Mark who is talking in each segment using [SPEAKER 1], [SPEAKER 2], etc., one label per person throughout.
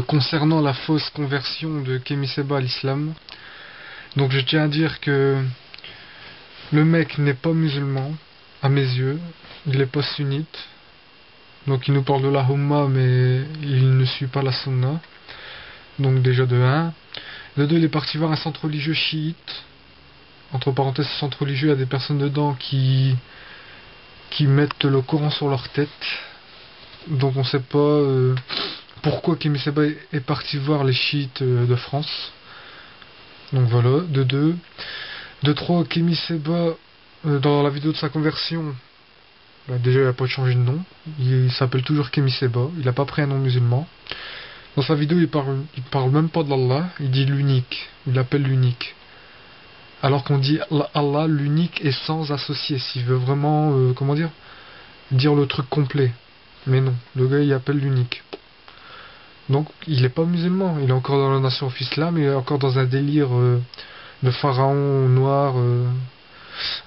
[SPEAKER 1] concernant la fausse conversion de Kémy Seba à l'islam. Donc je tiens à dire que le mec n'est pas musulman, à mes yeux, il est pas sunnite, donc il nous parle de la Humma mais il ne suit pas la Sunna, donc déjà de un. De deux, il est parti voir un centre religieux chiite, entre parenthèses ce centre religieux, il y a des personnes dedans qui mettent le Coran sur leur tête, donc on sait pas pourquoi Kémy Seba est parti voir les chiites de France. Donc voilà, de 2. De 3, Kémy Seba, dans la vidéo de sa conversion, bah déjà il n'a pas changé de nom. Il s'appelle toujours Kémy Seba, il n'a pas pris un nom musulman. Dans sa vidéo, il parle même pas d'Allah, il dit l'unique, il l'appelle l'unique. Alors qu'on dit Allah, l'unique et sans associé, s'il veut vraiment, comment dire le truc complet. Mais non, le gars il appelle l'unique. Donc il est pas musulman, il est encore dans la nation of Islam, il est encore dans un délire de pharaon noir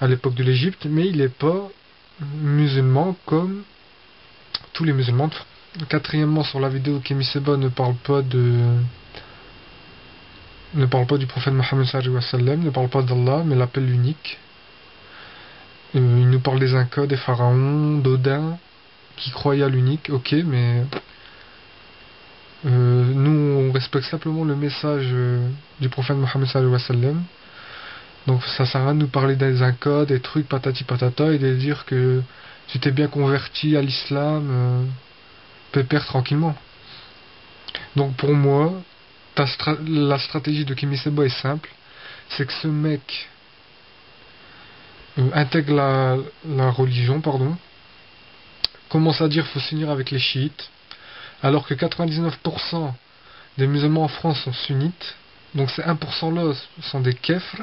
[SPEAKER 1] à l'époque de l'Égypte, mais il n'est pas musulman comme tous les musulmans. Quatrièmement, sur la vidéo, Kémy Seba ne parle pas du prophète Mohammed sallallahu alayhi wa sallam, ne parle pas d'Allah, mais l'appelle l'unique. Il nous parle des Incas, des pharaons, d'Odin, qui croyaient à l'unique, ok, mais nous on respecte simplement le message du prophète Mohammed sallallahu alayhi wa sallam. Donc ça sert à rien de nous parler des Incas, des trucs patati patata et de dire que tu t'es bien converti à l'islam, pépère tranquillement. Donc pour moi, la stratégie de Kémy Seba est simple, c'est que ce mec intègre la religion, pardon, commence à dire qu'il faut s'unir avec les chiites, alors que 99% des musulmans en France sont sunnites, donc ces 1% là sont des kefrs,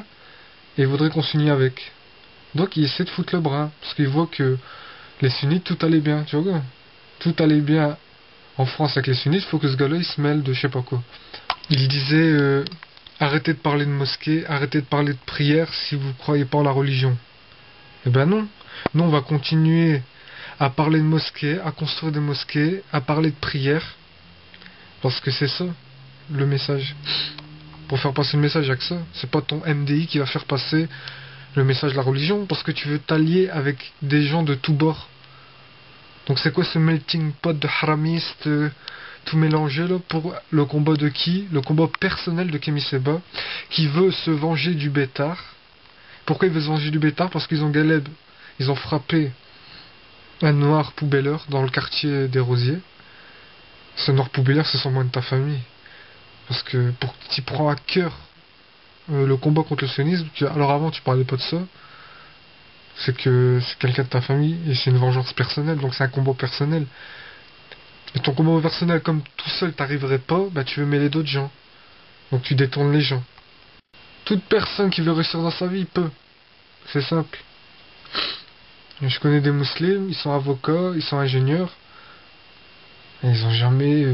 [SPEAKER 1] et il voudrait qu'on s'unisse avec. Donc il essaie de foutre le bras, parce qu'il voit que les sunnites, tout allait bien, tu vois, tout allait bien en France avec les sunnites, il faut que ce gars-là il se mêle de je sais pas quoi. Il disait arrêtez de parler de mosquée, arrêtez de parler de prière si vous croyez pas en la religion. Eh ben non, nous on va continuer à parler de mosquée, à construire des mosquées, à parler de prière, parce que c'est ça le message. Pour faire passer le message, il n'y a que ça. C'est pas ton MDI qui va faire passer le message de la religion, parce que tu veux t'allier avec des gens de tous bords. Donc c'est quoi ce melting pot de haramistes, tout mélangé là, pour le combat de qui? Le combat personnel de Kémy Seba, qui veut se venger du Bétard. Pourquoi il veut se venger du Bétard? Parce qu'ils ont galeb, ils ont frappé un noir poubelleur dans le quartier des Rosiers. Ce noir poubelleur, c'est sûrement de ta famille. Parce que pour que tu prends à cœur le combat contre le sionisme, alors avant tu parlais pas de ça, c'est que c'est quelqu'un de ta famille et c'est une vengeance personnelle, donc c'est un combat personnel. Et ton combat personnel, comme tout seul t'arriverais pas, bah tu veux mêler d'autres gens. Donc tu détournes les gens. Toute personne qui veut réussir dans sa vie peut. C'est simple. Je connais des musulmans, ils sont avocats, ils sont ingénieurs. Et ils ont jamais,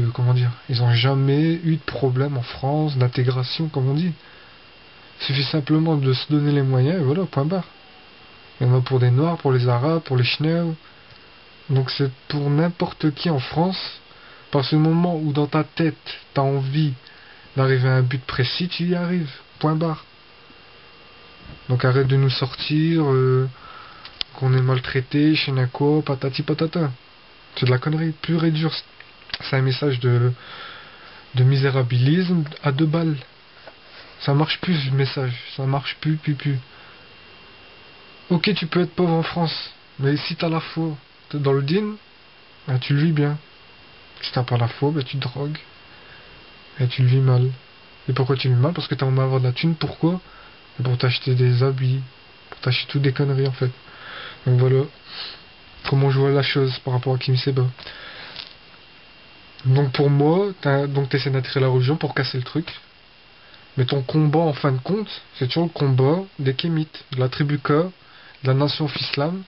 [SPEAKER 1] ils ont jamais eu de problème en France, d'intégration, comme on dit. Il suffit simplement de se donner les moyens, et voilà, point barre. Il y en a pour des Noirs, pour les Arabes, pour les Chineux. Donc c'est pour n'importe qui en France. Parce que le moment où dans ta tête, t'as envie d'arriver à un but précis, tu y arrives. Point barre. Donc arrête de nous sortir qu'on est maltraité, chinako, patati patata. C'est de la connerie pure et dure. C'est un message de misérabilisme à 2 balles. Ça marche plus ce message. Ça marche plus. Ok, tu peux être pauvre en France, mais si t'as la foi dans le din, bah, tu le vis bien. Si t'as pas la foi, bah, tu te drogues. Et tu le vis mal. Et pourquoi tu le vis mal? Parce que t'as envie d'avoir de la thune. Pourquoi? Pour t'acheter des habits. Pour t'acheter toutes des conneries en fait. Donc voilà comment je vois la chose par rapport à Kémy Seba. Donc pour moi, t'essaies d'attirer la religion pour casser le truc. Mais ton combat en fin de compte, c'est toujours le combat des Kémites, de la tribu K, de la nation of Islam.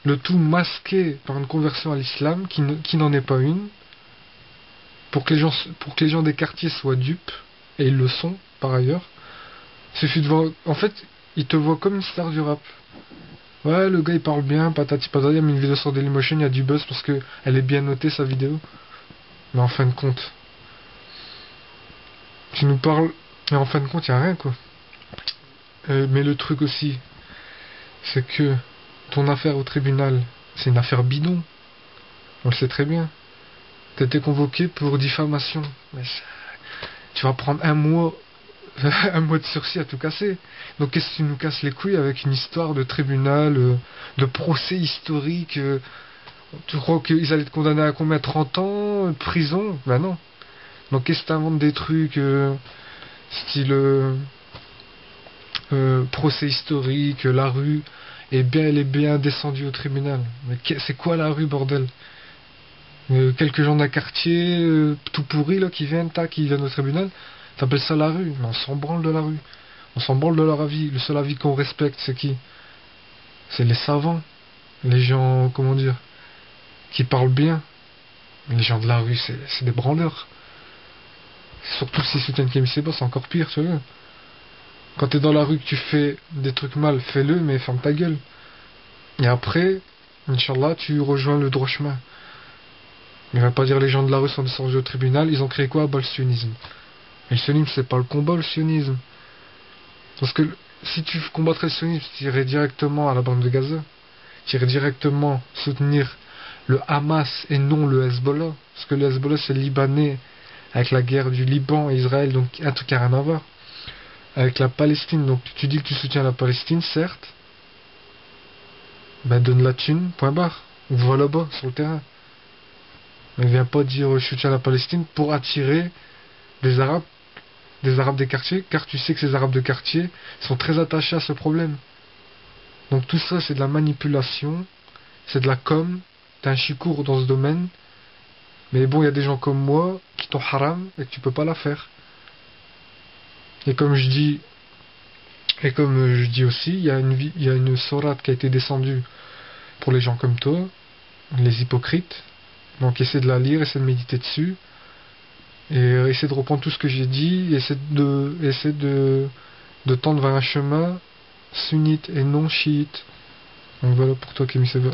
[SPEAKER 1] Le tout masqué par une conversion à l'islam qui n'en est pas une. Pour que les gens des quartiers soient dupes, et ils le sont par ailleurs. Il suffit de voir. En fait, ils te voient comme une star du rap. Ouais, le gars il parle bien, patati patata, il y a mis une vidéo sur Dailymotion, il y a du buzz parce que elle est bien notée sa vidéo. Mais en fin de compte, Tu nous parles, et en fin de compte, il n'y a rien, quoi. Mais le truc aussi, c'est que ton affaire au tribunal, c'est une affaire bidon. On le sait très bien. T'as été convoqué pour diffamation. Tu vas prendre un mois, un mois de sursis à tout casser. Donc qu'est-ce que tu nous casses les couilles avec une histoire de tribunal, de procès historique Tu crois qu'ils allaient te condamner à combien? 30 ans de prison? Ben non. Donc qu'est-ce que t'inventes des trucs style procès historique, la rue elle est bien descendue au tribunal. Mais c'est quoi la rue, bordel? Quelques gens d'un quartier tout pourri là qui viennent au tribunal, t'appelles ça la rue? Mais on s'en branle de la rue. On s'en branle de leur avis. Le seul avis qu'on respecte, c'est qui? C'est les savants. Les gens, comment dire, qui parlent bien. Les gens de la rue, c'est des branleurs. Surtout s'ils soutiennent Kémy Séba, c'est encore pire, tu vois. Quand t'es dans la rue que tu fais des trucs mal, fais-le, mais ferme ta gueule. Et après, Inch'Allah, tu rejoins le droit chemin. Mais on va pas dire les gens de la rue sont descendus au tribunal, ils ont créé quoi? Bah, le sionisme. Et le sionisme, c'est pas le combat, le sionisme. Parce que si tu combattrais le sionisme, tu irais directement à la bande de Gaza. Tu irais directement soutenir le Hamas et non le Hezbollah. Parce que le Hezbollah, c'est le Libanais avec la guerre du Liban et Israël, donc un truc à rien à voir. Avec la Palestine, donc tu dis que tu soutiens la Palestine, certes. Ben donne la thune, point barre. Ou va là-bas, sur le terrain. Ne viens pas dire je soutiens la Palestine pour attirer des Arabes des quartiers, car tu sais que ces Arabes de quartier sont très attachés à ce problème. Donc tout ça, c'est de la manipulation, c'est de la com, t'es un chikour dans ce domaine, mais bon, il y a des gens comme moi qui t'ont haram et que tu peux pas la faire. Et comme je dis, aussi, il y a une sourate qui a été descendue pour les gens comme toi, les hypocrites. Donc essaie de la lire, essaie de méditer dessus, et essaie de reprendre tout ce que j'ai dit, essaie de tendre vers un chemin sunnite et non chiite. Donc voilà pour toi, Kémy Séba.